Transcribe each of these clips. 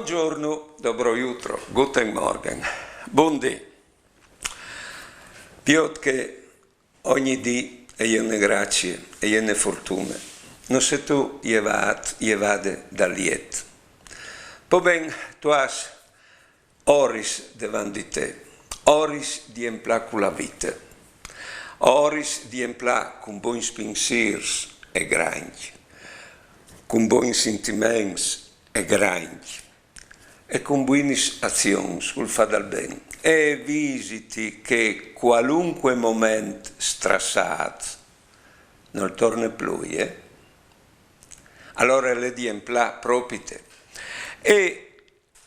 Buongiorno, dobro jutro, guten Morgen, buondì. Piot che ogni dì e gliene grazie e gliene fortune, non se tu vade da liet. Poi ben tu has oris davanti di te, oris di emplà con la vita, oris di emplà con buoni pensieri e grandi, con buoni sentimenti e grandi, e con buone azioni sul fa del bene. E visiti che qualunque momento strassato non torna più, allora le di emplà propite. E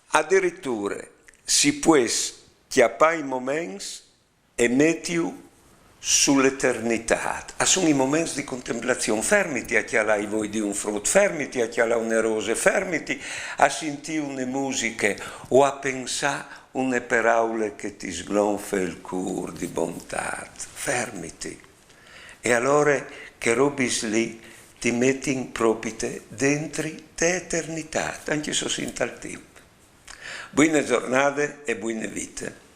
addirittura si può chiappare i momenti e mettere sull'eternità. Sono i momenti di contemplazione. Fermiti a chialare voi di un frutto, fermiti a chialare una rose, fermiti a sentire une musiche o a pensare une parole che ti sgonfia il cuore di bontà. Fermiti. E allora che robis lì ti metti in propite dentro te eternità, anche se sento al tempo. Buone giornate e buone vite.